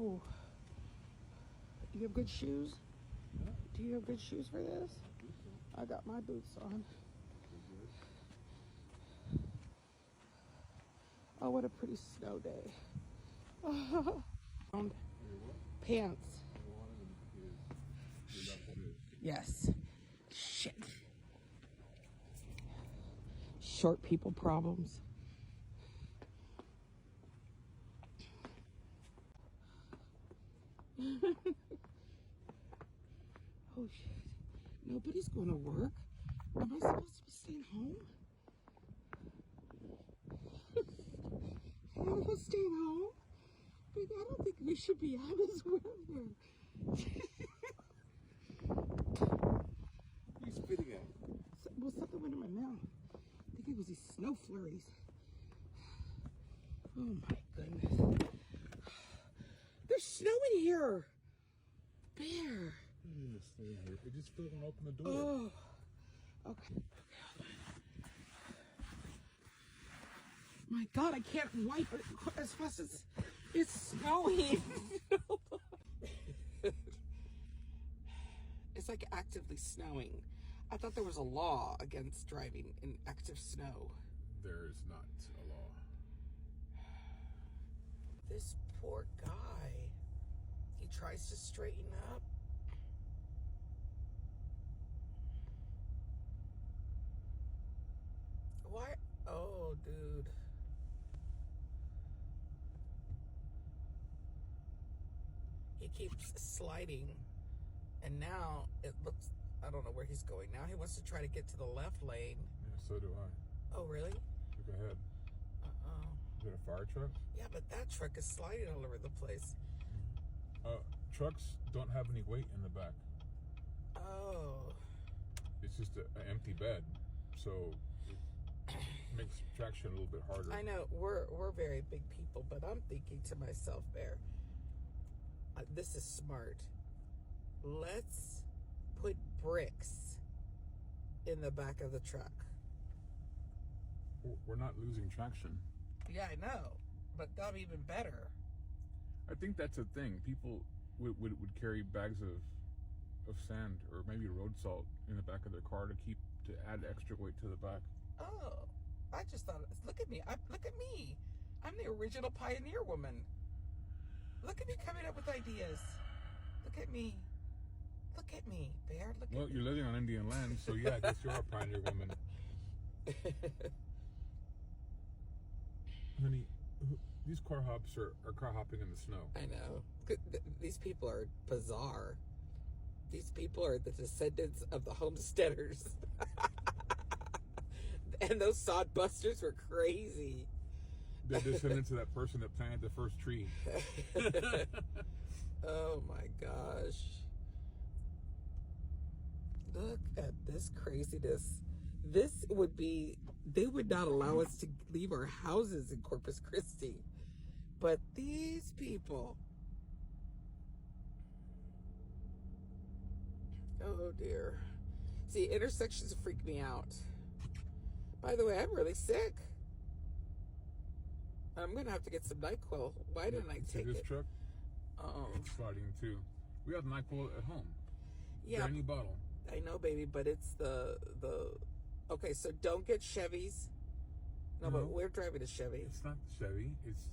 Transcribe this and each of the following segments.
Oh, do you have good shoes? Yeah. Do you have good shoes for this? I got my boots on. Oh, what a pretty snow day. Pants. Yes. Shit. Short people problems. Oh shit. Nobody's going to work. Am I supposed to be staying home? Am I staying home? But I don't think we should be out as weather. What are you spitting at? Well, something went in my mouth. I think it was these snow flurries. Oh my goodness. There's snow in here. Bear. It just still won't open the door. Oh. Okay. My God, I can't wipe it as fast as it's snowing. It's like actively snowing. I thought there was a law against driving in active snow. There is not a law. This poor guy. He tries to straighten up. Why? Oh, dude. He keeps sliding. And now it looks, I don't know where he's going now. He wants to try to get to the left lane. Yeah, so do I. Oh, really? Look ahead. Uh-oh. Is it a fire truck? Yeah, but that truck is sliding all over the place. Trucks don't have any weight in the back. Oh. It's just an empty bed. So it makes traction a little bit harder. I know, we're very big people, but I'm thinking to myself, Bear, this is smart. Let's put bricks in the back of the truck. We're not losing traction. Yeah, I know, but that'll be even better. I think that's a thing. People would carry bags of sand or maybe road salt in the back of their car to add extra weight to the back. Oh, I just thought, look at me. Look at me. I'm the original pioneer woman. Look at me coming up with ideas. Look at me. Look at me, Bear. Look at me. Well, you're living on Indian land, so yeah, I guess you're a pioneer woman. Honey, these car hops are car hopping in the snow. I know. These people are bizarre. These people are the descendants of the homesteaders. And those sod busters were crazy. They're descendants of that person that planted the first tree. Oh my gosh. Look at this craziness. This would be, they would not allow us to leave our houses in Corpus Christi. But these people, oh dear. See, intersections freak me out. By the way, I'm really sick. I'm going to have to get some NyQuil. Why didn't I take this it? truck? It's sliding too. We have NyQuil at home. Yeah. Brand new bottle. I know, baby, but it's the okay, so don't get Chevys. No, but we're driving a Chevy. It's not Chevy. It's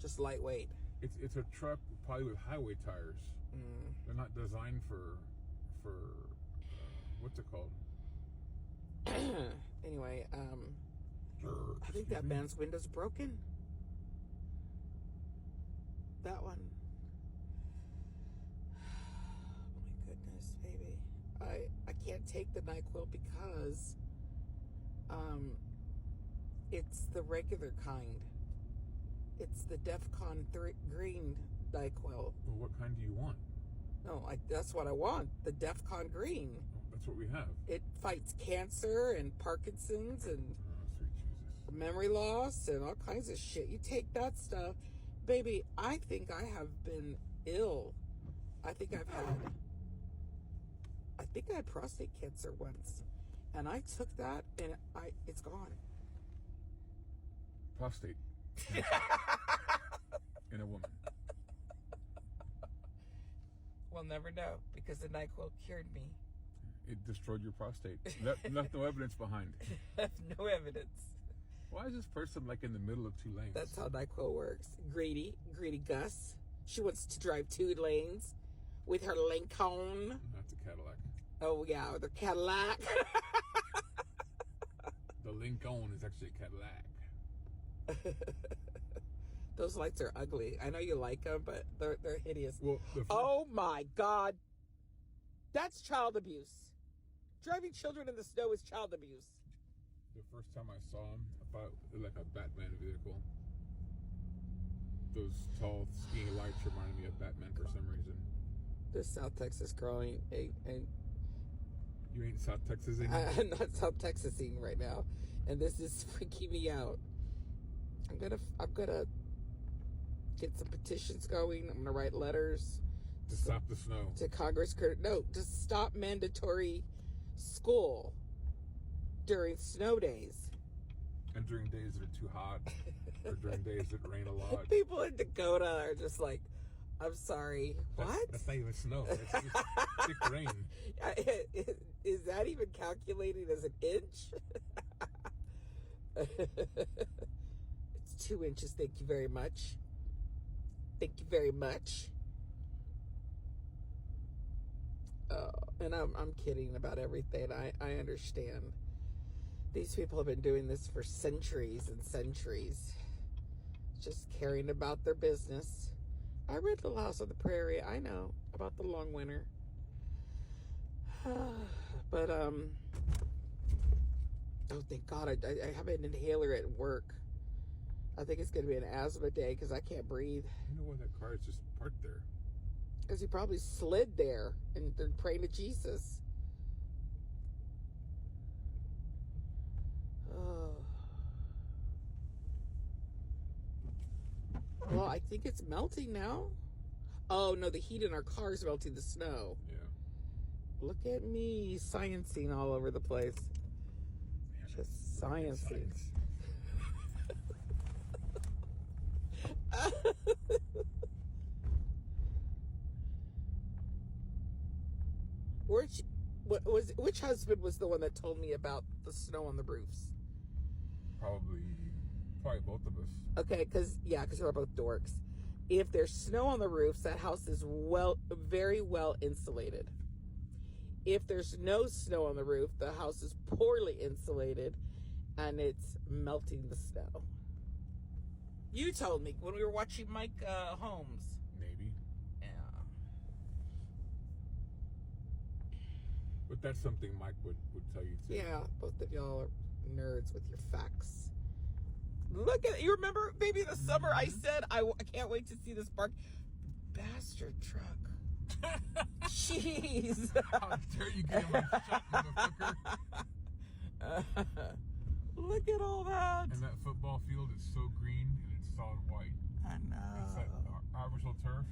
just lightweight. It's a truck probably with highway tires. They're not designed for what's it called? Anyway, I think that man's window's broken. That one. Oh my goodness, baby. I can't take the NyQuil because it's the regular kind. It's the DEFCON green NyQuil. Well, what kind do you want? No, that's what I want. The DEFCON green. Oh, that's what we have. It fights cancer and Parkinson's and sweet Jesus. memory loss and all kinds of shit. You take that stuff, baby. I think I have been ill. I think I had prostate cancer once, and I took that, and it's gone. Prostate. In a woman. We'll never know because the NyQuil cured me. It destroyed your prostate. Left no evidence behind. Left no evidence. Why is this person like in the middle of 2 lanes? That's how NyQuil works. Greedy Gus. She wants to drive 2 lanes with her Lincoln. That's a Cadillac. Oh yeah, the Cadillac. The Lincoln is actually a Cadillac. Those lights are ugly. I know you like them, but they're hideous. Well, oh my God. That's child abuse. Driving children in the snow is child abuse. The first time I saw him, I thought it looked like a Batman vehicle. Those tall skiing lights reminded me of Batman for some reason. This South Texas growing and you ain't South Texasing? I'm not South Texasing right now, and this is freaking me out. I'm gonna get some petitions going. I'm gonna write letters to stop the snow. To Congress. No, to stop mandatory school during snow days. And during days that are too hot, or during days that rain a lot. People in Dakota are just like, I'm sorry, what? That's not even snow. It's just thick rain. Is that even calculated as an inch? It's 2 inches. Thank you very much. Thank you very much. And I'm kidding about everything. I understand. These people have been doing this for centuries and centuries. Just caring about their business. I read Little House on the Prairie. I know about the long winter. But, oh, thank God. I have an inhaler at work. I think it's going to be an asthma day because I can't breathe. You know why that car is just parked there? Because he probably slid there and they're praying to Jesus. Oh. Well, I think it's melting now. Oh, no, the heat in our car is melting the snow. Yeah. Look at me sciencing all over the place. Just sciencing. Which husband was the one that told me about the snow on the roofs? Probably both of us. Okay, because we're both dorks. If there's snow on the roofs, that house is very well insulated. If there's no snow on the roof, the house is poorly insulated, and it's melting the snow. You told me when we were watching Mike Holmes. Maybe. Yeah. But that's something Mike would tell you too. Yeah, both of y'all are nerds with your facts. Look at it. You remember, baby, the summer I said, I can't wait to see this bastard truck. Jeez. How dare you give him a shot, motherfucker. Look at all that. And that football field is so green and it's solid white. I know. It's that artificial turf.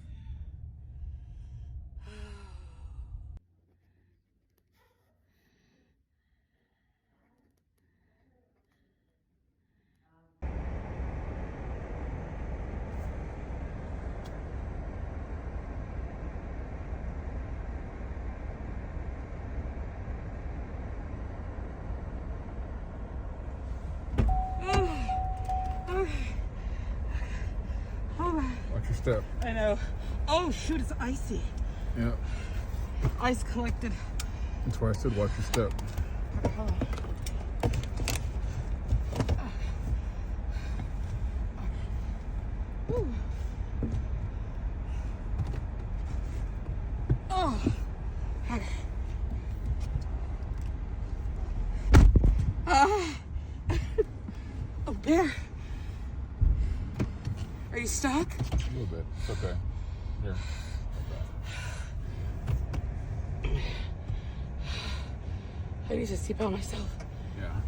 Watch your step. I know. Oh, shoot, it's icy. Yeah. Ice collected. That's why I said watch your step. Oh. Oh, Bear. Are you stuck? A little bit. It's okay. Here. I need to sleep by myself. Yeah.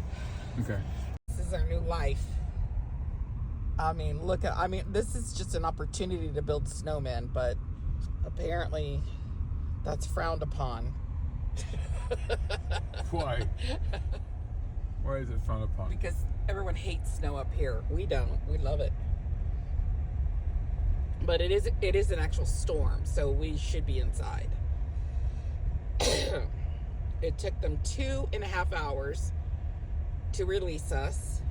Okay. This is our new life. This is just an opportunity to build snowmen, but apparently that's frowned upon. Why? Why is it frowned upon? Because everyone hates snow up here. We don't. We love it. But it is an actual storm, so we should be inside. It took them 2.5 hours to release us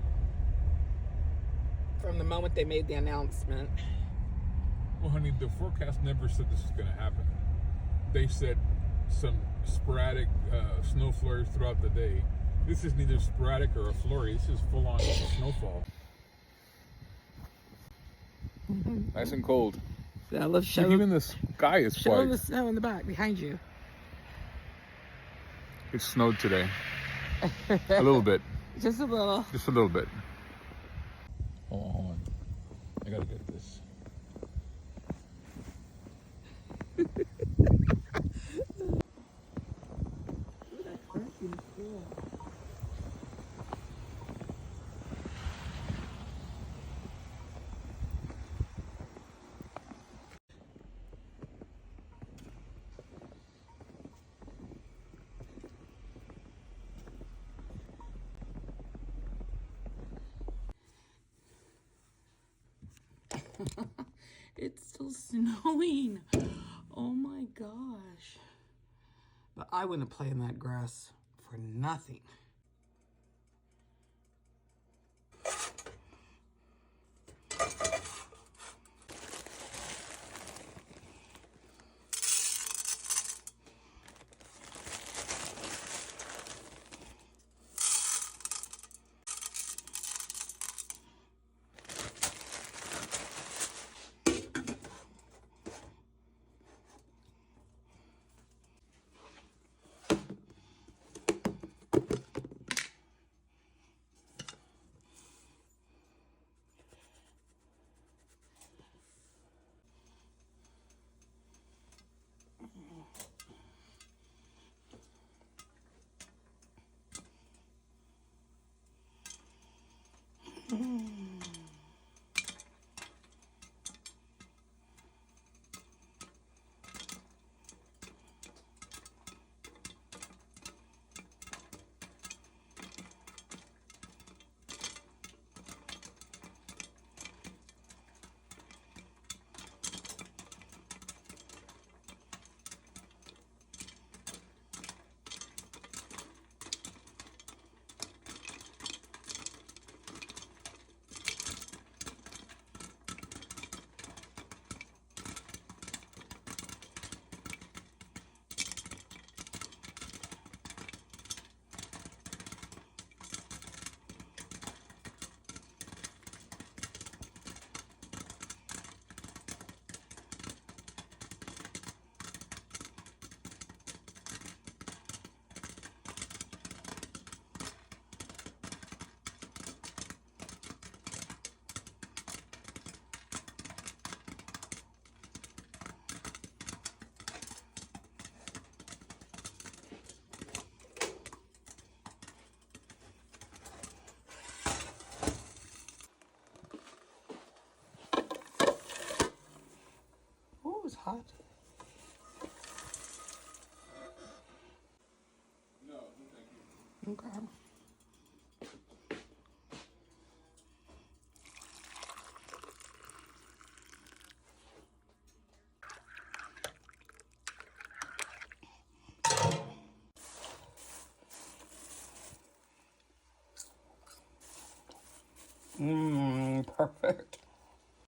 from the moment they made the announcement. Well, honey, the forecast never said this was going to happen. They said some sporadic snow flurries throughout the day. This is neither sporadic or a flurry. This is full-on snowfall. Nice and cold. Yeah, let's show Even the sky is show white. them the snow in the back behind you. It snowed today. A little bit. Just a little. Just a little bit. Hold on. I gotta get this. It's still snowing. Oh my gosh. But I wouldn't play in that grass for nothing. Oh, it's hot. No, thank you. Okay.